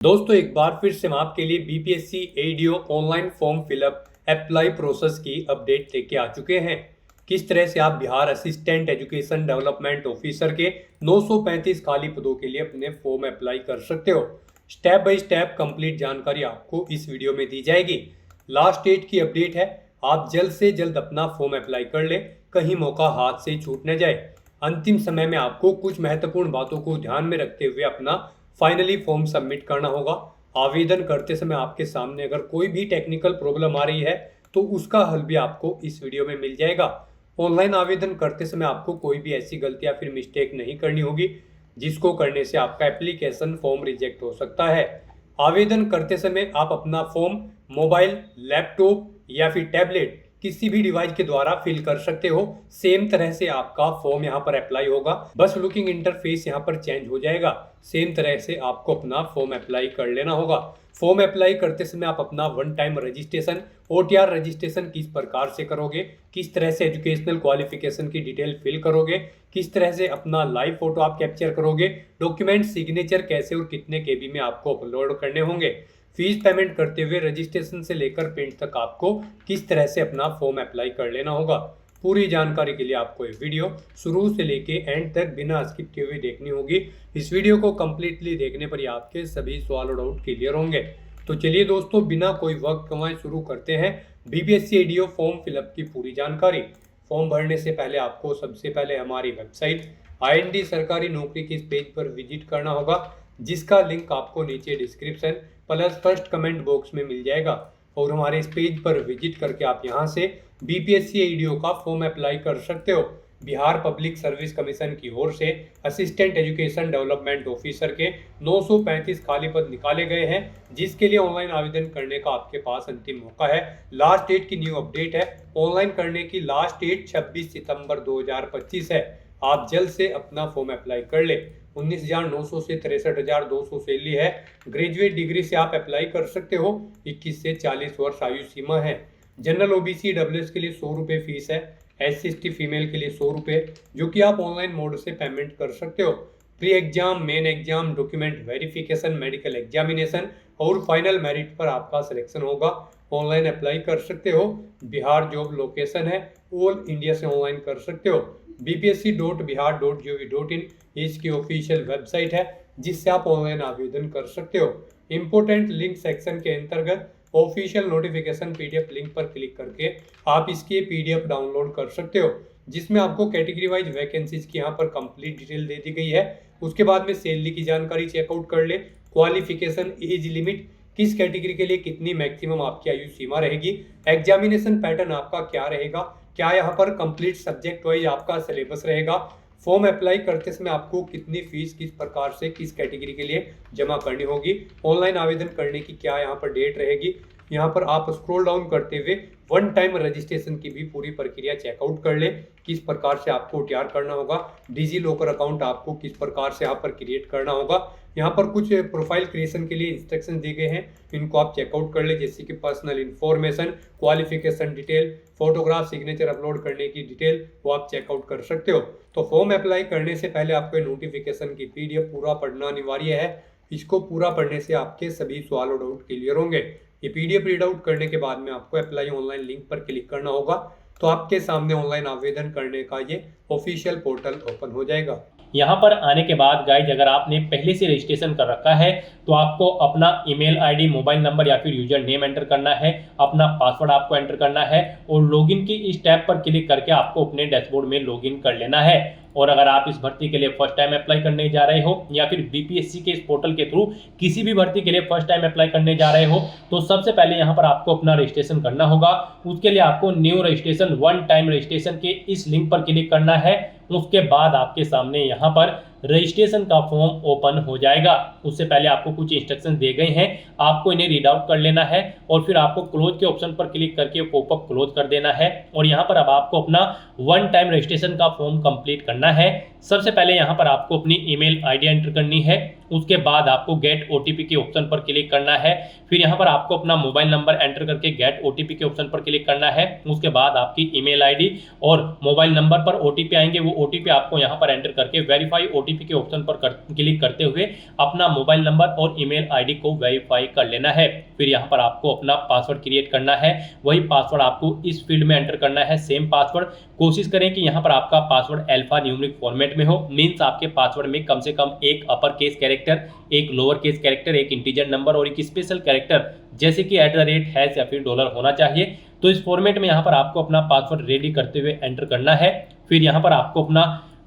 दोस्तों एक बार फिर से हम आपके लिए BPSC ADO online form fill up apply process की अपडेट लेके आ चुके हैं। किस तरह से आप Bihar assistant education development officer के 935 खाली पदों के लिए अपने फॉर्म अप्लाई कर सकते हो। स्टेप बाय स्टेप कंप्लीट जानकारी आपको इस वीडियो में दी जाएगी। लास्ट डेट की अपडेट है, आप जल्द से जल्द अपना फॉर्म अप्लाई कर ले, कहीं मौका हाथ से छूट न जाए। अंतिम समय में आपको कुछ महत्वपूर्ण बातों को ध्यान में रखते हुए अपना फाइनली फॉर्म सबमिट करना होगा। आवेदन करते समय आपके सामने अगर कोई भी टेक्निकल प्रॉब्लम आ रही है तो उसका हल भी आपको इस वीडियो में मिल जाएगा। ऑनलाइन आवेदन करते समय आपको कोई भी ऐसी गलती या फिर मिस्टेक नहीं करनी होगी जिसको करने से आपका एप्लीकेशन फॉर्म रिजेक्ट हो सकता है। आवेदन करते समय आप अपना फॉर्म मोबाइल, लैपटॉप या फिर टैबलेट किसी भी डिवाइस के द्वारा फिल कर सकते हो। सेम तरह से आपका फॉर्म यहाँ पर अप्लाई होगा, बस लुकिंग इंटरफेस यहाँ पर चेंज हो जाएगा। सेम तरह से आपको अपना फॉर्म अप्लाई कर लेना होगा। फॉर्म अप्लाई करते समय आप अपना one time registration OTR registration किस प्रकार से करोगे, किस तरह से एजुकेशनल क्वालिफिकेशन की डिटेल फिल करोगे, किस तरह से अपना लाइव फोटो आप कैप्चर करोगे, डॉक्यूमेंट सिग्नेचर कैसे और कितने केबी में आपको अपलोड करने होंगे, फीस पेमेंट करते हुए रजिस्ट्रेशन से लेकर प्रिंट तक आपको किस तरह से अपना फॉर्म अप्लाई कर लेना होगा। पूरी जानकारी के लिए आपको ये वीडियो शुरू से लेके एंड तक बिना स्किप किए हुए देखनी होगी। इस वीडियो को कम्प्लीटली देखने पर ही आपके सभी सवाल और डाउट क्लियर होंगे। तो चलिए दोस्तों, बिना कोई वक्त गंवाए शुरू करते हैं बीपीएससी एडीओ फॉर्म फिलअप की पूरी जानकारी। फॉर्म भरने से पहले आपको सबसे पहले हमारी वेबसाइट IND सरकारी नौकरी के इस पेज पर विजिट करना होगा, जिसका लिंक आपको नीचे description plus first comment box में मिल जाएगा। और हमारे इस पेज पर विजिट करके आप यहां से बीपीएससी एडीओ का फॉर्म अप्लाई कर सकते हो। बिहार पब्लिक सर्विस कमीशन की ओर से असिस्टेंट एजुकेशन डेवलपमेंट ऑफिसर के 935 खाली पद निकाले गए हैं, जिसके लिए ऑनलाइन आवेदन करने का आपके पास अंतिम मौका है। लास्ट डेट की न्यू अपडेट है, ऑनलाइन करने की लास्ट डेट 26 सितंबर 2025 है। आप जल्द से अपना फॉर्म अप्लाई कर ले। 19,900 से 63,200 सैलरी है। ग्रेजुएट डिग्री से आप अप्लाई कर सकते हो। 21 से 40 वर्ष आयु सीमा है। जनरल ओबीसी डब्ल्यूएस के लिए 100 रुपये फीस है। SC/ST फीमेल के लिए 100 रुपये, जो कि आप ऑनलाइन मोड से पेमेंट कर सकते हो। Pre exam, main exam, document verification, medical examination और फाइनल मेरिट पर आपका सिलेक्शन होगा। ऑनलाइन अप्लाई कर सकते हो। बिहार जॉब लोकेशन है, ऑल इंडिया से ऑनलाइन कर सकते हो। bpsc.bihar.gov.in इसकी ऑफिशियल वेबसाइट है, जिससे आप ऑनलाइन आवेदन कर सकते हो। इंपोर्टेंट लिंक सेक्शन के अंतर्गत ऑफिशियल नोटिफिकेशन PDF लिंक पर क्लिक करके आप इसकी PDF डाउनलोड कर सकते हो, जिसमें आपको कैटेगरी वाइज वैकेंसीज की यहाँ पर कंप्लीट डिटेल दे दी गई है। उसके बाद में सैलरी की जानकारी चेकआउट कर ले, क्वालिफिकेशन, एज लिमिट, किस कैटेगरी के लिए कितनी मैक्सिमम आपकी आयु सीमा रहेगी, एग्जामिनेशन पैटर्न आपका क्या रहेगा, क्या यहाँ पर कंप्लीट सब्जेक्ट वाइज आपका सिलेबस रहेगा, फॉर्म अप्लाई करते समय आपको कितनी फीस किस प्रकार से किस कैटेगरी के लिए जमा करनी होगी, ऑनलाइन आवेदन करने की क्या यहाँ पर डेट रहेगी। यहाँ पर आप स्क्रॉल डाउन करते हुए वन टाइम रजिस्ट्रेशन की भी पूरी प्रक्रिया चेकआउट कर ले, किस प्रकार से आपको तैयार करना होगा, डिजी लॉकर अकाउंट आपको किस प्रकार से यहाँ पर क्रिएट करना होगा। यहाँ पर कुछ प्रोफाइल क्रिएशन के लिए इंस्ट्रक्शन दिए गए हैं, इनको आप चेकआउट कर ले, जैसे कि personal information, qualification detail, photograph, signature upload करने की डिटेल, वो आप चेकआउट कर सकते हो। तो फॉर्म अप्लाई करने से पहले आपको नोटिफिकेशन की PDF पूरा पढ़ना अनिवार्य है। इसको पूरा पढ़ने से आपके सभी सवाल और डाउट क्लियर होंगे। ये PDF रीड आउट करने के बाद में आपको अप्लाई ऑनलाइन लिंक पर क्लिक करना होगा, तो आपके सामने ऑनलाइन आवेदन करने का ये ऑफिशियल पोर्टल ओपन हो जाएगा। यहाँ पर आने के बाद गाइज, अगर आपने पहले से रजिस्ट्रेशन कर रखा है तो आपको अपना ईमेल आईडी, मोबाइल नंबर या फिर यूजर नेम एंटर करना है, अपना पासवर्ड आपको एंटर करना है और लॉगिन की इस टैब पर क्लिक करके आपको अपने डैशबोर्ड में लॉगिन कर लेना है। और अगर आप इस भर्ती के लिए फर्स्ट टाइम अप्लाई करने जा रहे हो या फिर बीपीएससी के इस पोर्टल के थ्रू किसी भी भर्ती के लिए फर्स्ट टाइम अप्लाई करने जा रहे हो, तो सबसे पहले यहाँ पर आपको अपना रजिस्ट्रेशन करना होगा। उसके लिए आपको new registration, one time registration के इस लिंक पर क्लिक करना है। उसके बाद आपके सामने यहाँ पर रजिस्ट्रेशन का फॉर्म ओपन हो जाएगा। उससे पहले आपको कुछ इंस्ट्रक्शन दिए गए हैं, आपको इन्हें रीड आउट कर लेना है और फिर आपको क्लोज के ऑप्शन पर क्लिक करके पॉपअप क्लोज कर देना है। और यहाँ पर अब आपको अपना वन टाइम रजिस्ट्रेशन का फॉर्म कंप्लीट करना है। सबसे पहले यहाँ पर आपको अपनी ईमेल आईडी एंटर करनी है उसके बाद आपको गेट ओटीपी के ऑप्शन पर क्लिक करना है। फिर यहाँ पर आपको अपना मोबाइल नंबर एंटर करके गेट ओटीपी के ऑप्शन पर क्लिक करना है। उसके बाद आपकी ईमेल आईडी और मोबाइल नंबर पर ओटीपी आएंगे, वो ओटीपी आपको यहाँ पर एंटर करके वेरीफाई ओटीपी के ऑप्शन पर क्लिक करते हुए अपना मोबाइल नंबर और ईमेल आईडी को वेरीफाई कर लेना है। फिर यहाँ पर आपको अपना पासवर्ड क्रिएट करना है, वही पासवर्ड आपको इस फील्ड में एंटर करना है, सेम पासवर्ड। कोशिश करें कि यहाँ पर आपका पासवर्ड अल्फा न्यूमेरिक फॉर्मेट में हो, मीन्स आपके पासवर्ड में कम से कम एक अपर केस कैरेक्टर, एक लोअर केस कैरेक्टर, एक इंटीजर नंबर और एक स्पेशल कैरेक्टर जैसे कि @ या फिर डॉलर होना चाहिए। तो इस फॉर्मेट में यहाँ पर आपको अपना पासवर्ड रेडी करते हुए एंटर करना है। फिर यहाँ पर आपको अपना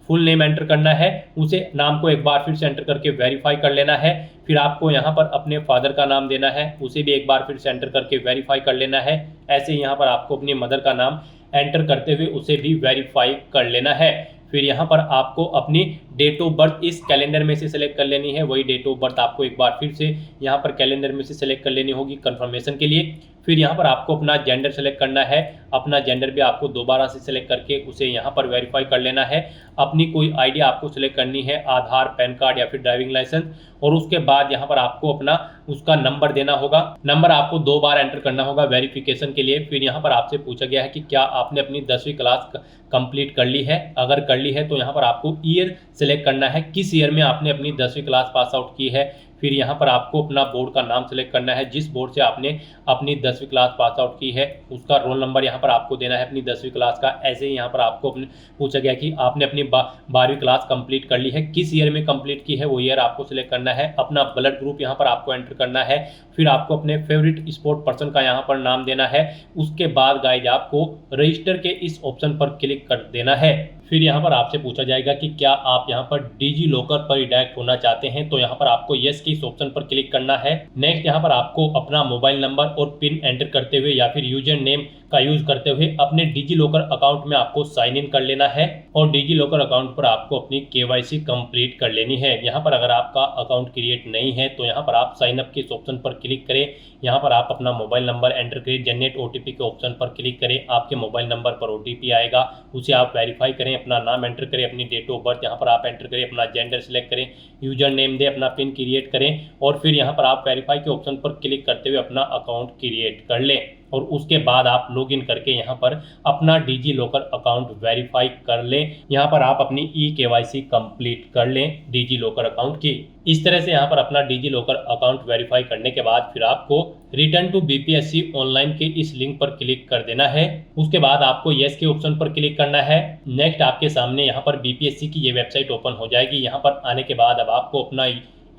फुल नेम एंटर करना है, उसे नाम को एक बार फिर से एंटर करके वेरीफाई कर लेना है। फिर आपको यहाँ पर अपने फादर का नाम देना है, उसे भी एक बार फिर से एंटर करके वेरीफाई कर लेना है। ऐसे ही यहाँ पर आपको अपनी मदर का नाम एंटर करते हुए उसे भी वेरीफाई कर लेना है। फिर यहाँ पर आपको अपनी डेट ऑफ बर्थ इस कैलेंडर में से सिलेक्ट कर लेनी है, वही डेट ऑफ बर्थ आपको एक बार फिर से यहाँ पर कैलेंडर में से सिलेक्ट कर लेनी होगी कंफर्मेशन के लिए। फिर यहाँ पर आपको अपना जेंडर सेलेक्ट करना है, अपना जेंडर भी आपको दोबारा से सिलेक्ट करके उसे यहाँ पर वेरीफाई कर लेना है। अपनी कोई आईडी आपको सिलेक्ट करनी है, आधार, पैन कार्ड या फिर ड्राइविंग लाइसेंस, और उसके बाद यहाँ पर आपको अपना उसका नंबर देना होगा। नंबर आपको 2 बार एंटर करना होगा वेरिफिकेशन के लिए। फिर यहाँ पर आपसे पूछा गया है कि क्या आपने अपनी 10वीं क्लास कंप्लीट कर ली है, अगर कर ली है तो यहाँ पर आपको ईयर सेलेक्ट करना है, किस ईयर में आपने अपनी 10वीं क्लास पास आउट की है। फिर यहाँ पर आपको अपना बोर्ड का नाम सेलेक्ट करना है, जिस बोर्ड से आपने अपनी 10वीं क्लास पास आउट की है उसका रोल नंबर यहाँ पर आपको देना है अपनी 10वीं क्लास का। ऐसे ही यहाँ पर आपको पूछा गया कि आपने अपनी 12वीं क्लास कंप्लीट कर ली है, किस ईयर में कंप्लीट की है वो ईयर आपको सिलेक्ट करना है। अपना ब्लड ग्रुप यहाँ पर आपको एंटर करना है। फिर आपको अपने फेवरेट स्पोर्ट पर्सन का यहाँ पर नाम देना है। उसके बाद गाइज आपको रजिस्टर के इस ऑप्शन पर क्लिक कर देना है। फिर यहाँ पर आपसे पूछा जाएगा कि क्या आप यहाँ पर डिजी लॉकर पर रिडायरेक्ट होना चाहते हैं, तो यहाँ पर आपको यस के इस ऑप्शन पर क्लिक करना है। नेक्स्ट यहाँ पर आपको अपना मोबाइल नंबर और पिन एंटर करते हुए या फिर यूजर नेम का यूज करते हुए अपने डिजी लॉकर अकाउंट में आपको साइन इन कर लेना है और डिजी लॉकर अकाउंट पर आपको अपनी केवाईसी कंप्लीट कर लेनी है। यहाँ पर अगर आपका अकाउंट क्रिएट नहीं है तो यहाँ पर आप साइन अप के इस ऑप्शन पर क्लिक करें। यहाँ पर आप अपना मोबाइल नंबर एंटर करें, जनरेट ओटीपी के ऑप्शन पर क्लिक करें, आपके मोबाइल नंबर पर ओटीपी आएगा, उसे आप वेरीफाई करें, अपना नाम एंटर करें, अपनी डेट ऑफ बर्थ यहाँ पर आप एंटर करें, अपना जेंडर सेलेक्ट करें, यूजर नेम दें, अपना पिन क्रिएट करें और फिर यहाँ पर आप वेरीफाई के ऑप्शन पर क्लिक करते हुए अपना अकाउंट क्रिएट कर लें और उसके बाद आप लॉगिन करके यहाँ पर अपना डिजी लॉकर अकाउंट वेरीफाई कर लें। यहाँ पर आप अपनी केवाईसी कंप्लीट कर लें डिजी लॉकर अकाउंट की। इस तरह से यहाँ पर अपना डिजी लॉकर अकाउंट वेरीफाई करने के बाद फिर आपको रिटर्न टू बीपीएससी ऑनलाइन के इस लिंक पर क्लिक कर देना है। उसके बाद आपको यस के ऑप्शन पर क्लिक करना है। नेक्स्ट आपके सामने यहाँ पर बीपीएससी की ये वेबसाइट ओपन हो जाएगी। यहाँ पर आने के बाद अब आपको अपना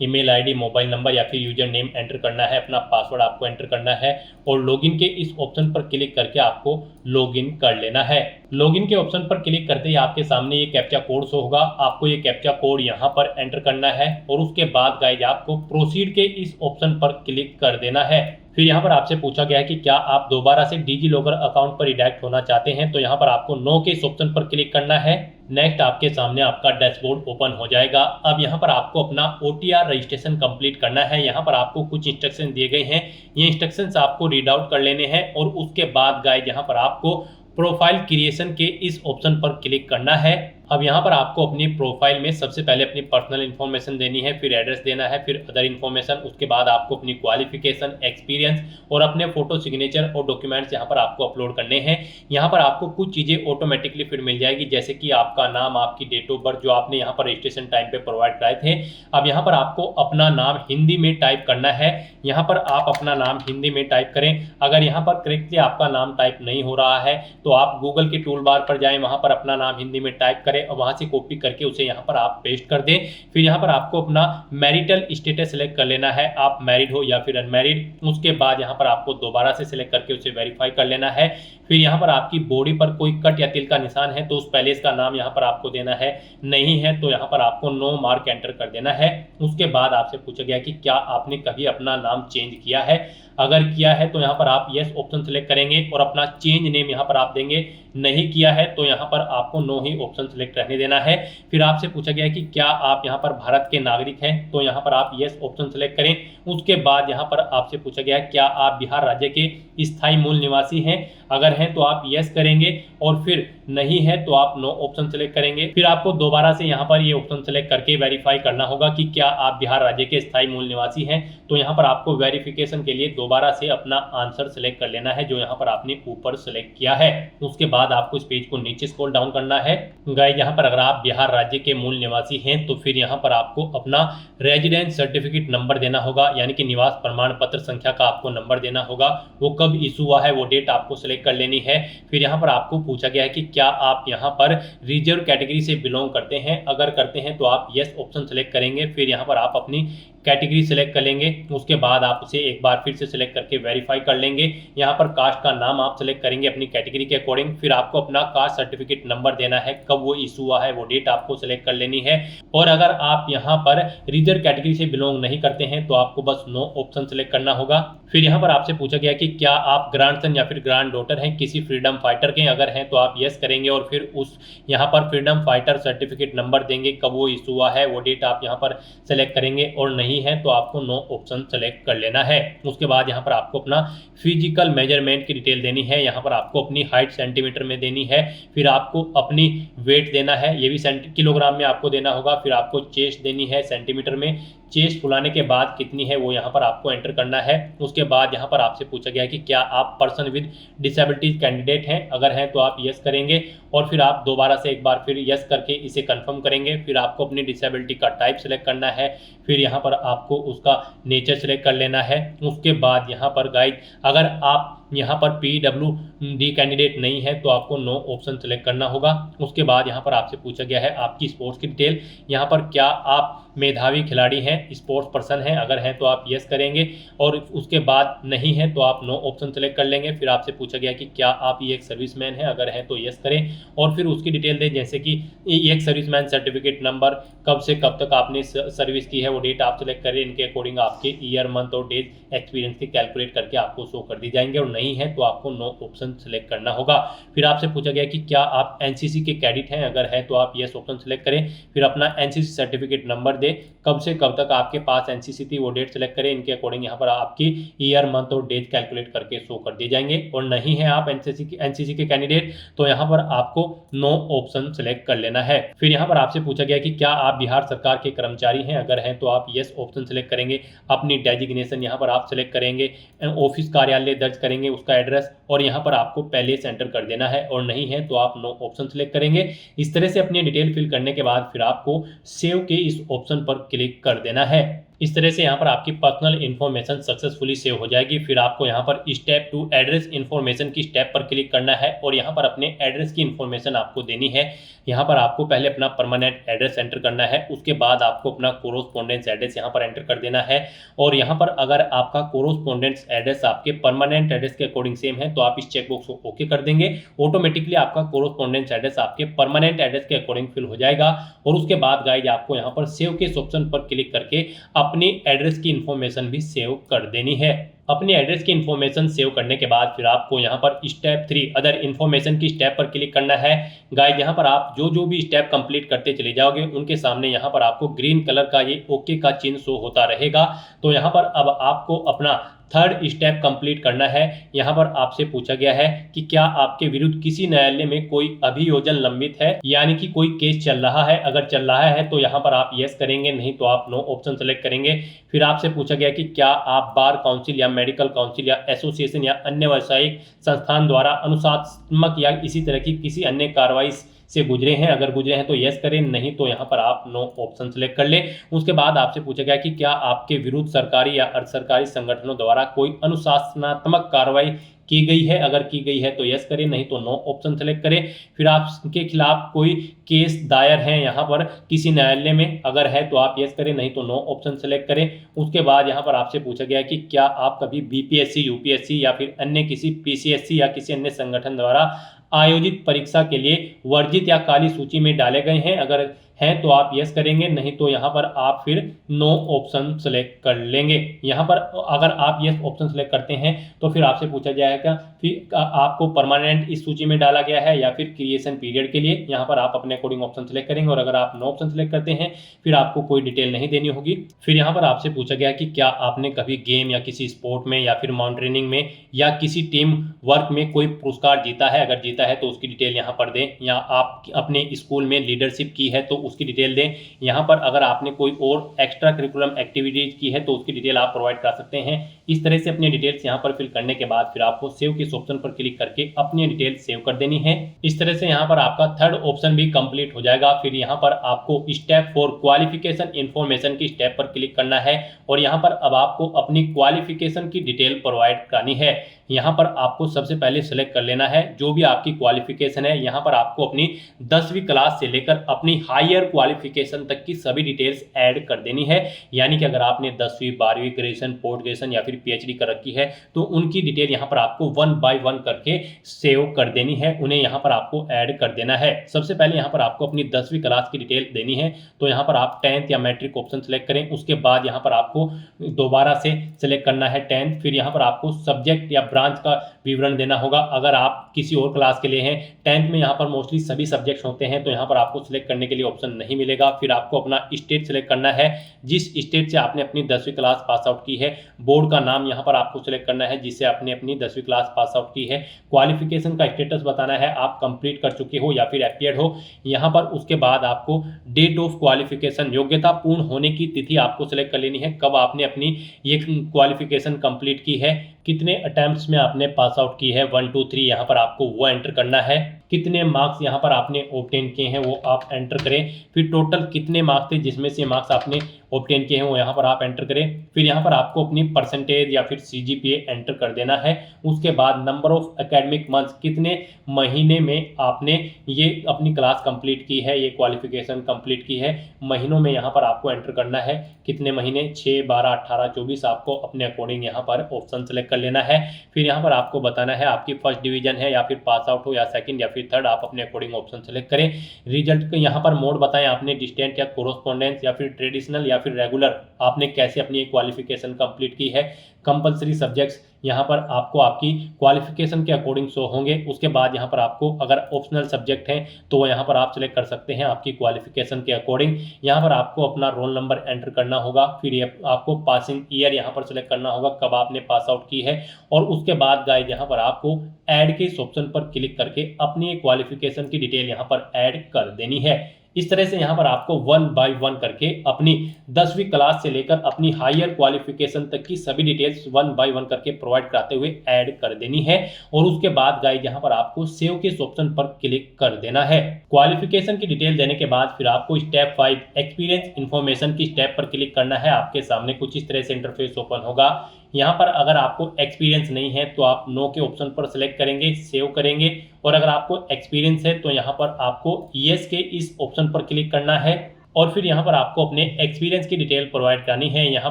ईमेल आईडी, मोबाइल नंबर या फिर यूजर नेम एंटर करना है, अपना पासवर्ड आपको एंटर करना है और लॉगिन के इस ऑप्शन पर क्लिक करके आपको लॉगिन कर लेना है। लॉगिन के ऑप्शन पर क्लिक करते ही आपके सामने ये कैप्चा कोड शो होगा। आपको ये कैप्चा कोड यहाँ पर एंटर करना है और उसके बाद गाइज आपको प्रोसीड के इस ऑप्शन पर क्लिक कर देना है। फिर यहाँ पर आपसे पूछा गया है कि क्या आप दोबारा से डिजी लॉकर अकाउंट पर रिडायरेक्ट होना चाहते हैं, तो यहाँ पर आपको नो के इस ऑप्शन पर क्लिक करना है। नेक्स्ट आपके सामने आपका डैशबोर्ड ओपन हो जाएगा। अब यहाँ पर आपको अपना OTR रजिस्ट्रेशन कंप्लीट करना है। यहाँ पर आपको कुछ इंस्ट्रक्शन दिए गए हैं, ये इंस्ट्रक्शंस आपको रीड आउट कर लेने हैं और उसके बाद गाइज यहाँ पर आपको प्रोफाइल क्रिएशन के इस ऑप्शन पर क्लिक करना है। अब यहाँ पर आपको अपनी प्रोफाइल में सबसे पहले अपनी पर्सनल इन्फॉर्मेशन देनी है, फिर एड्रेस देना है, फिर अदर इन्फॉर्मेशन, उसके बाद आपको अपनी क्वालिफिकेशन, एक्सपीरियंस और अपने फोटो, सिग्नेचर और डॉक्यूमेंट्स यहाँ पर आपको अपलोड करने हैं। यहाँ पर आपको कुछ चीज़ें ऑटोमेटिकली फिर मिल जाएगी, जैसे कि आपका नाम, आपकी डेट ऑफ बर्थ जो आपने यहाँ पर रजिस्ट्रेशन टाइम पे प्रोवाइड कराए थे। अब यहाँ पर आपको अपना नाम हिंदी में टाइप करना है। यहाँ पर आप अपना नाम हिंदी में टाइप करें। अगर यहाँ पर करेक्टली आपका नाम टाइप नहीं हो रहा है तो आप गूगल के टूल बार पर जाएं, वहाँ पर अपना नाम हिंदी में टाइप करें और वहाँ से कॉपी करके उसे यहाँ पर आप पेस्ट कर दें। फिर यहाँ पर आपको अपना मैरिटल स्टेटस सेलेक्ट कर लेना है, आप मैरिड हो या फिर अनमैरिड। उसके बाद यहाँ पर आपको दोबारा से सिलेक्ट करके उसे वेरीफाई कर लेना है। फिर यहाँ पर आपकी बॉडी पर कोई कट या तिल का निशान है तो उस पैलेस का नाम यहाँ पर आपको देना है, नहीं है तो यहाँ पर आपको नो मार्क एंटर कर देना है। उसके बाद आपसे पूछा गया कि क्या आपने कभी अपना नाम चेंज किया है, अगर किया है तो यहाँ पर आप यस ऑप्शन सेलेक्ट करेंगे और अपना चेंज नेम यहाँ पर आप देंगे। नहीं किया है तो यहाँ पर आपको नो ही ऑप्शन सेलेक्ट रहने देना है। फिर आपसे पूछा गया है कि क्या आप यहाँ पर भारत के नागरिक हैं, तो यहाँ पर आप यस ऑप्शन सेलेक्ट करें। उसके बाद यहाँ पर आपसे पूछा गया है क्या आप बिहार राज्य के स्थायी मूल निवासी हैं, अगर हैं तो आप यस करेंगे और फिर नहीं है तो आप नो ऑप्शन सेलेक्ट करेंगे। फिर आपको दोबारा से यहाँ पर ये ऑप्शन सेलेक्ट करके वेरीफाई करना होगा कि क्या आप बिहार राज्य के स्थायी मूल निवासी हैं। तो यहाँ पर आपको वेरिफिकेशन के लिए दोबारा से अपना आंसर सेलेक्ट कर लेना है जो यहाँ पर आपने ऊपर सेलेक्ट किया है। उसके बाद आपको इस पेज को नीचे स्क्रॉल डाउन करना है। गाइस यहाँ पर अगर आप बिहार राज्य के मूल निवासी हैं तो फिर यहाँ पर आपको अपना रेजिडेंस सर्टिफिकेट नंबर देना होगा, यानी कि निवास प्रमाण पत्र संख्या का आपको नंबर देना होगा। वो कब इशू हुआ है वो डेट आपको सेलेक्ट कर लेनी है। फिर यहाँ पर आपको पूछा गया है कि क्या आप यहाँ पर रिजर्व कैटेगरी से बिलोंग करते हैं, अगर करते हैं तो आप यस ऑप्शन सेलेक्ट करेंगे। फिर यहाँ पर आप अपनी कैटेगरी सेलेक्ट कर लेंगे। उसके बाद आप उसे एक बार फिर से सिलेक्ट करके वेरीफाई कर लेंगे। यहाँ पर कास्ट का नाम आप सेलेक्ट करेंगे अपनी कैटेगरी के अकॉर्डिंग। फिर आपको अपना कास्ट सर्टिफिकेट नंबर देना है, कब वो इशू हुआ है वो डेट आपको सेलेक्ट कर लेनी है। और अगर आप यहाँ पर रिजर्व कैटेगरी से बिलोंग नहीं करते हैं तो आपको बस नो ऑप्शन सेलेक्ट करना होगा। फिर यहाँ पर आपसे पूछा गया कि क्या आप ग्रैंडसन या फिर ग्रैंड डॉटर हैं किसी फ्रीडम फाइटर के, अगर हैं तो आप यस करेंगे और फिर उस यहाँ पर फ्रीडम फाइटर सर्टिफिकेट नंबर देंगे, कब वो इशू हुआ है वो डेट आप यहाँ पर सेलेक्ट करेंगे और नहीं है तो आपको नो ऑप्शन सेलेक्ट कर लेना है। उसके बाद यहाँ पर आपको अपना फिजिकल मेजरमेंट की डिटेल देनी है। यहाँ पर आपको अपनी हाइट सेंटीमीटर में देनी है। फिर आपको अपनी वेट देना है, ये भी किलोग्राम में आपको देना होगा। फिर आपको चेस्ट देनी है सेंटीमीटर में, चेस्ट फुलाने के बाद कितनी है वो यहाँ पर आपको एंटर करना है। उसके बाद यहाँ पर आपसे पूछा गया है कि क्या आप पर्सन विद डिसेबिलिटीज कैंडिडेट हैं, अगर हैं तो आप यस करेंगे और फिर आप दोबारा से एक बार फिर यस करके इसे कंफर्म करेंगे। फिर आपको अपनी डिसेबिलिटी का टाइप सेलेक्ट करना है। फिर यहाँ पर आपको उसका नेचर सेलेक्ट कर लेना है। उसके बाद यहाँ पर गाइड अगर आप यहाँ पर PWD कैंडिडेट नहीं है तो आपको नो ऑप्शन सेलेक्ट करना होगा। उसके बाद यहाँ पर आपसे पूछा गया है आपकी स्पोर्ट्स की डिटेल, यहाँ पर क्या आप मेधावी खिलाड़ी हैं, स्पोर्ट्स पर्सन हैं, अगर हैं तो आप यस करेंगे और उसके बाद नहीं है तो आप नो ऑप्शन सेलेक्ट कर लेंगे। फिर आपसे पूछा गया कि क्या आप ये एक सर्विसमैन हैं, अगर हैं तो यस करें और फिर उसकी डिटेल दें, जैसे कि एक सर्विसमैन सर्टिफिकेट नंबर, कब से कब तक आपने सर्विस की है वो डेट आप सेलेक्ट करें। इनके अकॉर्डिंग आपके ईयर मंथ और डेज एक्सपीरियंस के कैलकुलेट करके आपको शो कर दी जाएंगे और नहीं है तो आपको नो ऑप्शन सेलेक्ट करना होगा। फिर आपसे पूछा गया कि क्या आप एनसीसी के कैडेट हैं, अगर हैं तो आप यस ऑप्शन सेलेक्ट करें। फिर अपना एनसीसी सर्टिफिकेट नंबर दे, कब से कब तक आपके पास एनसीसी थी वो डेट सेलेक्ट करें। इनके अकॉर्डिंग यहाँ पर आपकी ईयर मंथ और डेट कैलकुलेट करके शो कर दिए जाएंगे और नहीं है आप एनसीसी के कैंडिडेट तो यहाँ पर आपको नो ऑप्शन सेलेक्ट कर लेना है। फिर यहाँ पर आपसे पूछा गया कि क्या आप बिहार सरकार के कर्मचारी हैं, अगर हैं तो आप यस ऑप्शन सेलेक्ट करेंगे। अपनी डेजिग्नेशन यहाँ पर आप सेलेक्ट करेंगे, ऑफिस कार्यालय दर्ज करेंगे उसका एड्रेस और यहाँ पर आपको पहले से एंटर कर देना है और नहीं है तो आप नो ऑप्शन सेलेक्ट करेंगे। इस तरह से अपनी डिटेल फिल करने के बाद फिर आपको सेव के इस ऑप्शन पर क्लिक कर देना है। इस तरह से यहाँ पर आपकी पर्सनल इन्फॉर्मेशन सक्सेसफुली सेव हो जाएगी। फिर आपको यहाँ पर स्टेप 2 एड्रेस इन्फॉर्मेशन की स्टेप पर क्लिक करना है और यहाँ पर अपने एड्रेस की इन्फॉर्मेशन आपको देनी है। यहाँ पर आपको पहले अपना परमानेंट एड्रेस एंटर करना है, उसके बाद आपको अपना कोरोस्पोंडेंस एड्रेस यहाँ पर एंटर कर देना है। और यहाँ पर अगर आपका कोरोस्पोंडेंस एड्रेस आपके परमानेंट एड्रेस के अकॉर्डिंग सेम है तो आप इस चेकबॉक्स को ओके कर देंगे। ऑटोमेटिकली आपका कोरोस्पोंडेंस एड्रेस आपके परमानेंट एड्रेस के अकॉर्डिंग फिल हो जाएगा। और उसके बाद गाइज आपको यहाँ पर सेव के इस ऑप्शन पर क्लिक करके अपनी एड्रेस की इंफॉर्मेशन भी सेव कर देनी है। अपनी एड्रेस की इंफॉर्मेशन सेव करने के बाद फिर आपको यहाँ पर स्टेप 3 अदर इन्फॉर्मेशन की स्टेप पर क्लिक करना है। गाइस यहाँ पर आप जो भी स्टेप कंप्लीट करते चले जाओगे उनके सामने यहाँ पर आपको ग्रीन कलर का ये ओके का चिन्ह शो होता रहेगा। तो यहाँ पर अब आपको अपना थर्ड स्टेप कंप्लीट करना है। यहाँ पर आपसे पूछा गया है कि क्या आपके विरुद्ध किसी न्यायालय में कोई अभियोजन लंबित है, यानी कि कोई केस चल रहा है। अगर चल रहा है तो यहाँ पर आप यस करेंगे, नहीं तो आप नो ऑप्शन सेलेक्ट करेंगे। फिर आपसे पूछा गया कि क्या आप बार काउंसिल या मेडिकल काउंसिल या एसोसिएशन या अन्य व्यावसायिक संस्थान द्वारा अनुशासनात्मक या इसी तरह की किसी अन्य कार्रवाई से गुजरे हैं। अगर गुजरे हैं तो यस करें, नहीं तो यहाँ पर आप नो ऑप्शन सेलेक्ट कर लें। उसके बाद आपसे पूछा गया कि क्या आपके विरुद्ध सरकारी या अर्ध सरकारी संगठनों द्वारा कोई अनुशासनात्मक कार्रवाई की गई है। अगर की गई है तो यस करें, नहीं तो नो ऑप्शन सेलेक्ट करें। फिर आपके खिलाफ कोई केस दायर है यहाँ पर किसी न्यायालय में, अगर है तो आप यस करें, नहीं तो नो ऑप्शन सेलेक्ट करें। उसके बाद यहाँ पर आपसे पूछा गया कि क्या आप कभी बीपीएससी, यूपीएससी या फिर अन्य किसी पीसीएससी या किसी अन्य संगठन द्वारा आयोजित परीक्षा के लिए वर्जित या काली सूची में डाले गए हैं। अगर हैं तो आप यस करेंगे, नहीं तो यहाँ पर आप फिर नो ऑप्शन सेलेक्ट कर लेंगे। यहाँ पर अगर आप यस ऑप्शन सेलेक्ट करते हैं तो फिर आपसे पूछा जाएगा फिर आपको परमानेंट इस सूची में डाला गया है या फिर क्रिएशन पीरियड के लिए। यहाँ पर आप अपने अकॉर्डिंग ऑप्शन सेलेक्ट करेंगे और अगर आप नो ऑप्शन सेलेक्ट करते हैं फिर आपको कोई डिटेल नहीं देनी होगी। फिर यहाँ पर आपसे पूछा गया कि क्या आपने कभी गेम या किसी स्पोर्ट में या फिर माउंटेनियरिंग में या किसी टीम वर्क में कोई पुरस्कार जीता है, अगर जीता है तो उसकी डिटेल यहाँ पर दें, या आप अपने स्कूल में लीडरशिप की है तो उसकी डिटेल दें। यहाँ पर अगर आपने कोई और एक्स्ट्रा करिकुलम एक्टिविटीज की है तो उसकी डिटेल आप प्रोवाइड कर सकते हैं। इस तरह से अपनी डिटेल्स यहाँ पर फिल करने के बाद फिर आपको सेव के ऑप्शन पर क्लिक करके अपनी डिटेल सेव कर देनी है। इस तरह से यहाँ पर आपका थर्ड ऑप्शन भी कंप्लीट हो जाएगा। फिर यहाँ पर आपको स्टेप 4 क्वालिफिकेशन इंफॉर्मेशन की स्टेप पर क्लिक करना है और यहाँ पर अब आपको अपनी क्वालिफिकेशन की डिटेल प्रोवाइड करनी है। यहाँ पर आपको सबसे पहले सेलेक्ट कर लेना है जो भी आपकी क्वालिफिकेशन है। यहाँ पर आपको अपनी 10वीं क्लास से लेकर अपनी हायर क्वालिफिकेशन तक की सभी डिटेल्स ऐड कर देनी है। यानी कि अगर आपने 10वीं 12वीं ग्रेजुएशन पोस्ट ग्रेजुएशन या फिर पीएचडी कर रखी है तो उनकी डिटेल यहाँ पर आपको 1 बाय 1 करके सेव कर देनी है, उन्हें यहाँ पर आपको ऐड कर देना है। सबसे पहले यहाँ पर आपको अपनी 10वीं क्लास की डिटेल देनी है, तो यहाँ पर आप 10th या मैट्रिक ऑप्शन सेलेक्ट करें। उसके बाद यहाँ पर आपको दोबारा से सेलेक्ट करना है 10th। फिर यहाँ पर आपको सब्जेक्ट या ब्रांच का विवरण देना होगा। अगर आप किसी और क्लास के लिए हैं, 10th में यहाँ पर मोस्टली सभी सब्जेक्ट्स होते हैं तो यहाँ पर आपको सिलेक्ट करने के लिए ऑप्शन नहीं मिलेगा। फिर आपको अपना स्टेट सेलेक्ट करना है, जिस स्टेट से आपने अपनी 10वीं क्लास पास आउट की है। बोर्ड का नाम यहाँ पर आपको सिलेक्ट करना है जिससे आपने अपनी 10वीं क्लास पास आउट की है। क्वालिफिकेशन का स्टेटस बताना है, आप कंप्लीट कर चुके हो या फिर अपीयर्ड हो यहाँ पर। उसके बाद आपको डेट ऑफ क्वालिफिकेशन, योग्यता पूर्ण होने की तिथि आपको सिलेक्ट कर लेनी है, कब आपने अपनी ये क्वालिफिकेशन कंप्लीट की है, कितने अटेम्प्ट्स में आपने पास आउट की है 1 2 3 यहाँ पर आपको वो एंटर करना है। कितने मार्क्स यहाँ पर आपने ऑब्टेन किए हैं वो आप एंटर करें। फिर टोटल कितने मार्क्स थे जिसमें से मार्क्स आपने ऑब्टेन किए हैं वो यहाँ पर आप एंटर करें। फिर यहाँ पर आपको अपनी परसेंटेज या फिर सीजीपीए एंटर कर देना है। उसके बाद नंबर ऑफ एकेडमिक मंथ्स, कितने महीने में आपने ये अपनी क्लास कंप्लीट की है, ये क्वालिफिकेशन कंप्लीट की है, महीनों में यहाँ पर आपको एंटर करना है। कितने महीने, 6 12 18 24 आपको अपने अकॉर्डिंग यहाँ पर ऑप्शन सेलेक्ट कर लेना है। फिर यहाँ पर आपको बताना है आपकी फर्स्ट डिवीजन है या फिर पास आउट हो या सेकंड या फिर थर्ड, आप अपने अकॉर्डिंग ऑप्शन सेलेक्ट करें। रिजल्ट का यहाँ पर मोड बताएं, आपने डिस्टेंट या कोरोस्पोंडेंस या फिर ट्रेडिशनल या फिर रेगुलर, आपने कैसे अपनी क्वालिफिकेशन कंप्लीट की है। कंपलसरी सब्जेक्ट्स यहाँ पर आपको आपकी क्वालिफिकेशन के अकॉर्डिंग शो होंगे। उसके बाद यहाँ पर आपको अगर ऑप्शनल सब्जेक्ट हैं तो यहाँ पर आप सिलेक्ट कर सकते हैं आपकी क्वालिफिकेशन के अकॉर्डिंग। यहाँ पर आपको अपना रोल नंबर एंटर करना होगा। फिर ये आपको पासिंग ईयर यहाँ पर सिलेक्ट करना होगा, कब आपने पास आउट की है। और उसके बाद गाइस यहाँ पर आपको ऐड के इस ऑप्शन पर क्लिक करके अपनी क्वालिफिकेशन की डिटेल यहाँ पर ऐड कर देनी है। इस तरह से यहाँ पर आपको 1 बाय 1 करके अपनी 10वीं क्लास से लेकर अपनी हायर क्वालिफिकेशन तक की सभी डिटेल्स 1 बाय 1 करके प्रोवाइड कराते हुए ऐड कर देनी है। और उसके बाद गाइस यहाँ पर आपको सेव के ऑप्शन पर क्लिक कर देना है। क्वालिफिकेशन की डिटेल देने के बाद फिर आपको स्टेप 5 एक्सपीरियंस इन्फॉर्मेशन की स्टेप पर क्लिक करना है। आपके सामने कुछ इस तरह से इंटरफेस ओपन होगा। यहाँ पर अगर आपको एक्सपीरियंस नहीं है तो आप नो के ऑप्शन पर सिलेक्ट करेंगे, सेव करेंगे। और अगर आपको एक्सपीरियंस है तो यहाँ पर आपको यस के इस ऑप्शन पर क्लिक करना है और फिर यहाँ पर आपको अपने एक्सपीरियंस की डिटेल प्रोवाइड करनी है। यहाँ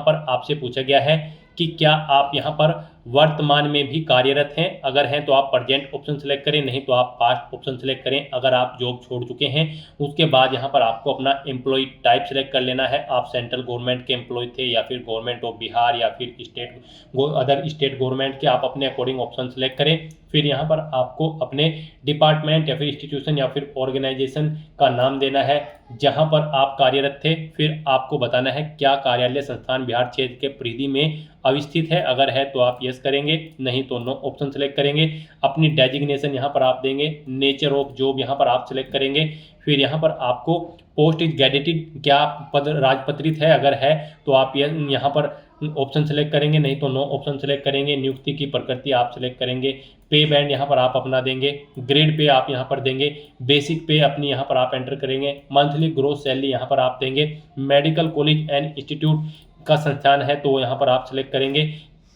पर आपसे पूछा गया है कि क्या आप यहाँ पर वर्तमान में भी कार्यरत हैं, अगर हैं तो आप प्रेजेंट ऑप्शन सेलेक्ट करें, नहीं तो आप पास्ट ऑप्शन सेलेक्ट करें। अगर आप जॉब छोड़ चुके हैं उसके बाद यहाँ पर आपको अपना एम्प्लॉय टाइप सेलेक्ट कर लेना है, आप सेंट्रल गवर्नमेंट के एम्प्लॉय थे या फिर गवर्नमेंट ऑफ बिहार या फिर अदर स्टेट गवर्नमेंट के, आप अपने अकॉर्डिंग ऑप्शन सेलेक्ट करें। फिर यहाँ पर आपको अपने डिपार्टमेंट या फिर इंस्टीट्यूशन या फिर ऑर्गेनाइजेशन का नाम देना है जहाँ पर आप कार्यरत थे। फिर आपको बताना है क्या कार्यालय संस्थान बिहार क्षेत्र के परिधि में अवस्थित है, अगर है तो आप यस करेंगे, नहीं तो नो ऑप्शन सेलेक्ट करेंगे। अपनी डेजिग्नेशन यहाँ पर आप देंगे, नेचर ऑफ जॉब यहाँ पर आप सेलेक्ट करेंगे। फिर यहाँ पर आपको पोस्ट इज गैजेटेड, क्या पद राजपत्रित है, अगर है तो आप यहाँ पर ऑप्शन सेलेक्ट करेंगे, नहीं तो नो ऑप्शन सेलेक्ट करेंगे। नियुक्ति की प्रकृति आप सेलेक्ट करेंगे। पे बैंड यहाँ पर आप अपना देंगे, ग्रेड पे आप यहाँ पर देंगे, बेसिक पे अपनी यहाँ पर आप एंटर करेंगे, मंथली ग्रोस सैलरी यहाँ पर आप देंगे। मेडिकल कॉलेज एंड इंस्टीट्यूट का संस्थान है तो यहाँ पर आप सेलेक्ट करेंगे।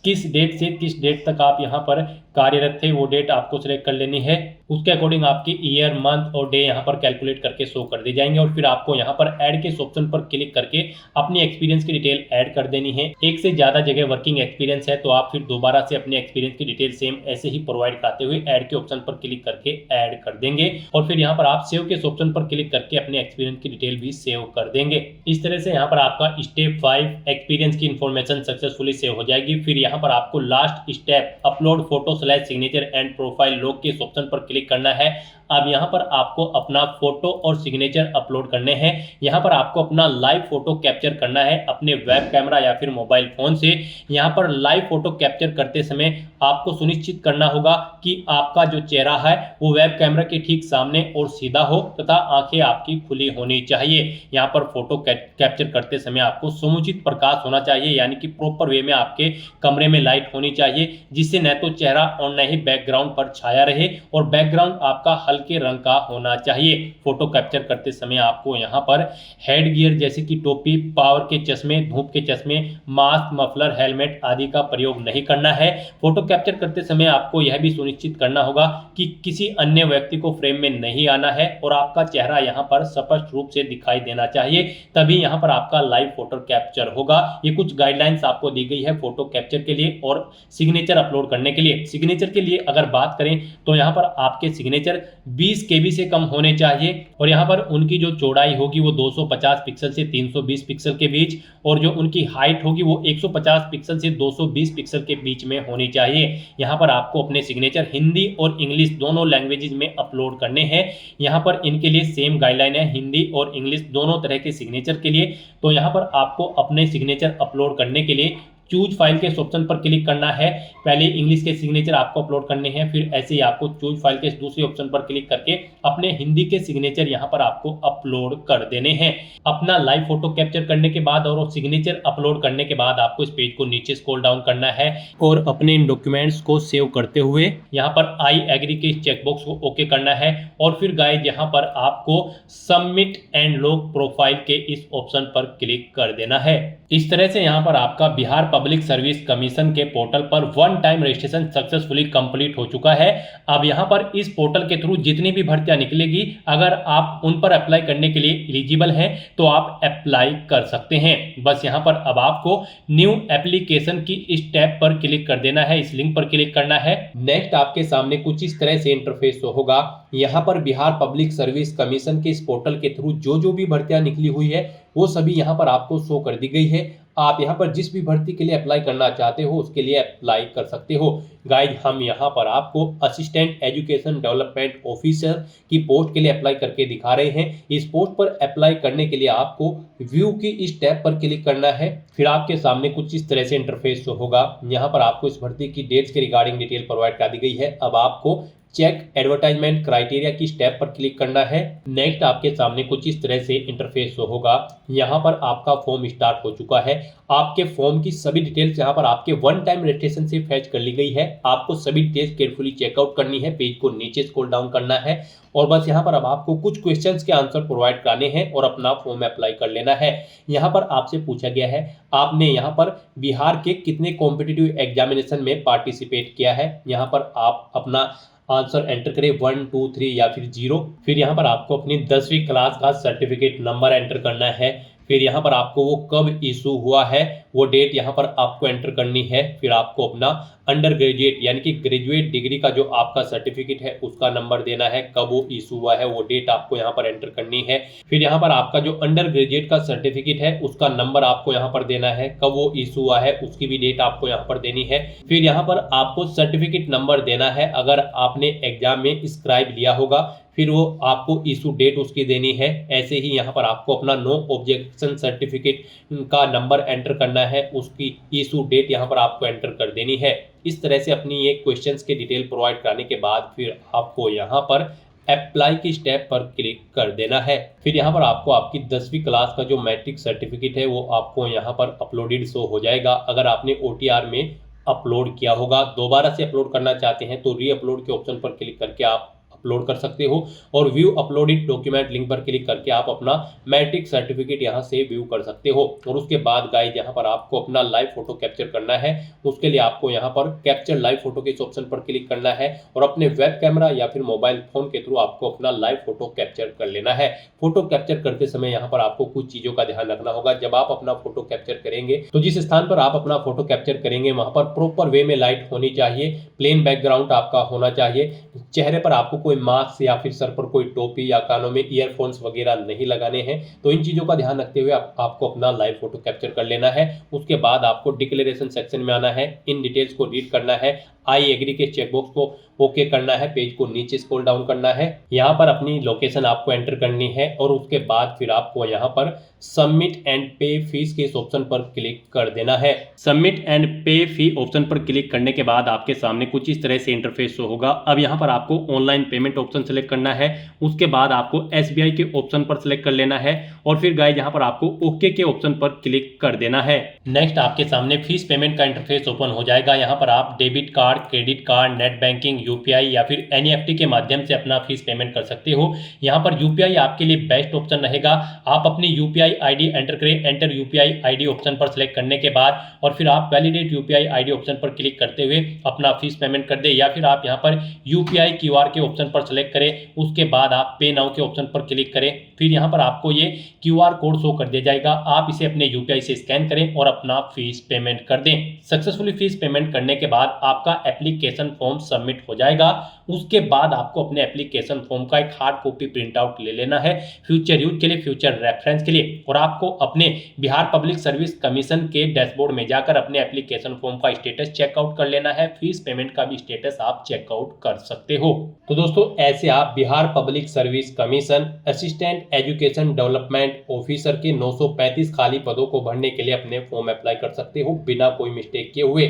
किस डेट से किस डेट तक आप यहाँ पर कार्यरत थे वो डेट आपको सिलेक्ट कर लेनी है। उसके अकॉर्डिंग आपकी ईयर, मंथ और डे यहाँ पर कैलकुलेट करके शो कर दी जाएंगे और फिर आपको यहाँ पर ऐड के ऑप्शन पर क्लिक करके अपनी एक्सपीरियंस की डिटेल ऐड कर देनी है। एक से ज़्यादा जगह वर्किंग एक्सपीरियंस है तो आप फिर दोबारा से अपने एक्सपीरियंस की डिटेल सेम ऐसे ही प्रोवाइड कराते हुए ऐड के ऑप्शन पर क्लिक करके ऐड कर देंगे और फिर यहाँ पर आप सेव के ऑप्शन पर क्लिक करके अपने एक्सपीरियंस की डिटेल भी सेव कर देंगे। इस तरह से यहाँ पर आपका स्टेप 5 एक्सपीरियंस की इन्फॉर्मेशन सक्सेसफुली सेव हो जाएगी। फिर यहाँ पर आपको last step upload photo signature and profile log के ऑप्शन पर क्लिक करना है। अब यहाँ पर आपको अपना फोटो और सिग्नेचर अपलोड करने हैं। यहाँ पर आपको अपना लाइव फोटो कैप्चर करना है अपने वेब कैमरा या फिर मोबाइल फोन से। यहाँ पर लाइव फोटो कैप्चर करते समय आपको सुनिश्चित करना होगा कि आपका जो चेहरा है वो वेब कैमरा के ठीक सामने और सीधा हो तथा आंखें आपकी खुली होनी चाहिए। यहाँ पर फोटो कैप्चर करते समय आपको समुचित प्रकाश होना चाहिए, यानी कि प्रॉपर वे में आपके कमरे में लाइट होनी चाहिए, जिससे न तो चेहरा और न ही बैकग्राउंड पर छाया रहे और बैकग्राउंड आपका हल्के रंग का होना चाहिए। फोटो कैप्चर करते समय आपको यहाँ पर हेड गियर जैसे कि टोपी, पावर के चश्मे, धूप के चश्मे, मास्क, मफलर, हेलमेट आदि का प्रयोग नहीं करना है। फोटो कैप्चर करते समय आपको यह भी सुनिश्चित करना होगा कि किसी अन्य व्यक्ति को फ्रेम में नहीं आना है और आपका चेहरा यहाँ पर स्पष्ट रूप से दिखाई देना चाहिए, तभी यहाँ पर आपका लाइव फोटो कैप्चर होगा। ये कुछ गाइडलाइंस आपको दी गई है फोटो कैप्चर के लिए और सिग्नेचर अपलोड करने के लिए। सिग्नेचर के लिए अगर बात करें तो यहाँ पर आपके सिग्नेचर 20 KB से कम होने चाहिए और यहाँ पर उनकी जो चौड़ाई होगी वो 250 पिक्सल से 320 पिक्सल के बीच और जो उनकी हाइट होगी वो 150 पिक्सल से 220 पिक्सल के बीच में होनी चाहिए। यहाँ पर आपको अपने सिग्नेचर हिंदी और इंग्लिश दोनों लैंग्वेजेस में अपलोड करने हैं। यहाँ पर इनके लिए सेम गाइडलाइन है, हिंदी और इंग्लिश दोनों तरह के सिग्नेचर के लिए। तो यहाँ पर आपको अपने सिग्नेचर अपलोड करने के लिए चूज फाइल के ऑप्शन पर क्लिक करना है। पहले इंग्लिश के सिग्नेचर आपको अपलोड करने हैं, फिर ऐसे ही आपको चूज फाइल के दूसरे ऑप्शन पर क्लिक करके अपने हिंदी के सिग्नेचर यहां पर आपको अपलोड कर देने हैं। अपना लाइव फोटो कैप्चर करने के बाद और सिग्नेचर अपलोड करने के बाद आपको इस पेज को नीचे स्क्रॉल डाउन करना है और अपने इन डॉक्यूमेंट्स को सेव करते हुए यहाँ पर आई एग्री के चेकबॉक्स को ओके करना है और फिर गाइस यहाँ पर आपको सबमिट एंड लॉग प्रोफाइल के इस ऑप्शन पर क्लिक कर देना है। इस तरह से यहाँ पर आपका बिहार पब्लिक सर्विस कमीशन के पोर्टल पर one time registration successfully complete हो चुका है। अब यहाँ पर इस पोर्टल के थ्रू जितनी भी भर्तियां निकलेगी, अगर आप उन पर अप्लाई करने के लिए एलिजिबल हैं तो आप अप्लाई कर सकते हैं। बस यहाँ पर अब आपको न्यू एप्लीकेशन की इस टैब पर क्लिक कर देना है, इस लिंक पर क्लिक करना है। नेक्स्ट आपके सामने कुछ इस तरह से इंटरफेस होगा। यहाँ पर बिहार पब्लिक सर्विस कमीशन के इस पोर्टल के थ्रू जो भी भर्तियां निकली हुई है वो सभी यहाँ पर आपको शो कर दी गई है। आप यहाँ पर जिस भी भर्ती के लिए अप्लाई करना चाहते हो उसके लिए अप्लाई कर सकते हो। गाइज हम यहाँ पर आपको असिस्टेंट एजुकेशन डेवलपमेंट ऑफिसर की पोस्ट के लिए अप्लाई करके दिखा रहे हैं। इस पोस्ट पर अप्लाई करने के लिए आपको व्यू की इस टैब पर क्लिक करना है। फिर आपके सामने कुछ इस तरह से इंटरफेस होगा। यहाँ पर आपको इस भर्ती की डेट्स के रिगार्डिंग डिटेल प्रोवाइड कर दी गई है। अब आपको चेक एडवर्टाइजमेंट क्राइटेरिया की स्टेप पर क्लिक करना है। नेक्स्ट आपके सामने कुछ इस तरह से इंटरफेस होगा। यहाँ पर आपका फॉर्म स्टार्ट हो चुका है। आपके फॉर्म की सभी डिटेल्स यहाँ पर आपके वन टाइम रजिस्ट्रेशन से फैच कर ली गई है। आपको सभी डिटेल्स केयरफुली चेकआउट करनी है, पेज को नीचे स्क्रॉल डाउन करना है और बस यहाँ पर अब आपको कुछ क्वेश्चंस के आंसर प्रोवाइड कराने हैं और अपना फॉर्म अप्लाई कर लेना है। यहाँ पर आपसे पूछा गया है आपने यहाँ पर बिहार के कितने कॉम्पिटिटिव एग्जामिनेशन में पार्टिसिपेट किया है। यहाँ पर आप अपना आंसर एंटर करें 1, 2, 3 या फिर 0। फिर यहाँ पर आपको अपनी 10वीं क्लास का सर्टिफिकेट नंबर एंटर करना है। फिर यहाँ पर आपको वो कब इशू हुआ है वो डेट यहाँ पर आपको एंटर करनी है। फिर आपको अपना अंडर ग्रेजुएट यानी कि ग्रेजुएट डिग्री का जो आपका सर्टिफिकेट है उसका नंबर देना है, कब वो इशू हुआ है वो डेट आपको यहाँ पर एंटर करनी है। फिर यहाँ पर आपका जो अंडर ग्रेजुएट का सर्टिफिकेट है उसका नंबर आपको यहाँ पर देना है, कब वो इशू हुआ है उसकी भी डेट आपको यहाँ पर देनी है। फिर यहाँ पर आपको सर्टिफिकेट नंबर देना है अगर आपने एग्जाम में स्क्राइब लिया होगा, फिर वो आपको इशू डेट उसकी देनी है। ऐसे ही यहाँ पर आपको अपना नो ऑब्जेक्शन सर्टिफिकेट का नंबर एंटर करना है, उसकी इशू डेट यहाँ पर आपको एंटर कर देनी है। इस तरह से अपनी ये क्वेश्चंस के डिटेल प्रोवाइड कराने के बाद फिर आपको यहाँ पर अप्लाई की स्टेप पर क्लिक कर देना है। फिर यहाँ पर आपको आपकी 10वीं क्लास का जो मैट्रिक सर्टिफिकेट है वो आपको यहाँ पर अपलोडेड शो हो जाएगा। अगर आपने OTR में अपलोड किया होगा, दोबारा से अपलोड करना चाहते हैं तो री अपलोड के ऑप्शन पर क्लिक करके आप अपलोड कर सकते हो और व्यू अपलोडेड डॉक्यूमेंट लिंक पर क्लिक करके आप अपना मैट्रिक सर्टिफिकेट यहाँ से व्यू कर सकते हो। और उसके बाद गाइस यहाँ पर आपको अपना लाइव फोटो कैप्चर करना है। उसके लिए आपको यहाँ पर कैप्चर लाइव फोटो के इस ऑप्शन पर क्लिक करना है और अपने वेब कैमरा या फिर मोबाइल फोन के थ्रू आपको अपना लाइव फोटो कैप्चर कर लेना है। फोटो कैप्चर करते समय यहाँ पर आपको कुछ चीजों का ध्यान रखना होगा। जब आप अपना फोटो कैप्चर करेंगे तो जिस स्थान पर आप अपना फोटो कैप्चर करेंगे वहां पर प्रॉपर वे में लाइट होनी चाहिए, प्लेन बैकग्राउंड आपका होना चाहिए, चेहरे पर आपको कोई मास्क या फिर सर पर कोई टोपी या कानों में ईयरफोन्स वगैरह नहीं लगाने हैं। तो इन चीजों का ध्यान रखते हुए आपको अपना लाइव फोटो कैप्चर कर लेना है। उसके बाद आपको डिक्लेरेशन सेक्शन में आना है, इन डिटेल्स को रीड करना है, आई एग्री के चेकबॉक्स को ओके करना है, पेज को नीचे स्क्रॉल डाउन करना है, यहाँ पर अपनी लोकेशन आपको एंटर करनी है और उसके बाद फिर आपको यहाँ पर सबमिट एंड पे फीस के इस ऑप्शन पर क्लिक कर देना है। सबमिट एंड पे फी ऑप्शन पर क्लिक करने के बाद आपके सामने कुछ इस तरह से इंटरफेस शो होगा। अब यहाँ पर आपको ऑनलाइन पेमेंट ऑप्शन सेलेक्ट करना है। उसके बाद आपको SBI के ऑप्शन पर सिलेक्ट कर लेना है और फिर गाइस यहाँ पर आपको ओके के ऑप्शन पर क्लिक कर देना है। नेक्स्ट आपके सामने फीस पेमेंट का इंटरफेस ओपन हो जाएगा। यहाँ पर आप debit card, credit card, net banking, UPI या फिर NEFT के माध्यम से अपना फीस पेमेंट कर सकते हो। यहाँ पर UPI आपके लिए बेस्ट ऑप्शन रहेगा। आप अपनी UPI ID एंटर करें, एंटर UPI ID ऑप्शन पर सिलेक्ट करने के बाद और फिर आप वैलिडेट UPI ID ऑप्शन पर क्लिक करते हुए अपना फीस पेमेंट कर दे या फिर आप यहाँ पर UPI QR के ऑप्शन पर सिलेक्ट करें। उसके बाद आप पे नाउ के ऑप्शन पर क्लिक करें। फिर यहाँ पर आपको ये QR कोड शो कर दिया जाएगा। आप इसे अपने UPI से स्कैन करें और अपना फीस पेमेंट कर दें। सक्सेसफुली फीस पेमेंट करने के बाद आपका एप्लीकेशन फॉर्म सबमिट हो जाएगा। उसके बाद आपको अपने एप्लीकेशन फॉर्म का एक हार्ड कॉपी प्रिंट आउट ले लेना है फ्यूचर यूज के लिए, फ्यूचर रेफरेंस के लिए। और आपको अपने बिहार पब्लिक सर्विस कमीशन के डैशबोर्ड में जाकर अपने एप्लीकेशन फॉर्म का स्टेटस चेकआउट कर लेना है। फीस पेमेंट का भी स्टेटस आप चेकआउट कर सकते हो। तो दोस्तों ऐसे आप Bihar public service commission assistant education development officer के 935 खाली पदों को भरने के लिए अपने फॉर्म अप्लाई कर सकते हो बिना कोई मिस्टेक किए हुए।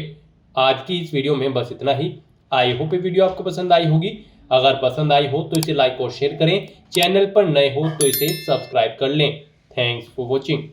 आज की इस वीडियो में बस इतना ही। आई होप ये वीडियो आपको पसंद आई होगी। अगर पसंद आई हो तो इसे लाइक और शेयर करें। चैनल पर नए हो तो इसे सब्सक्राइब कर लें। Thanks for watching.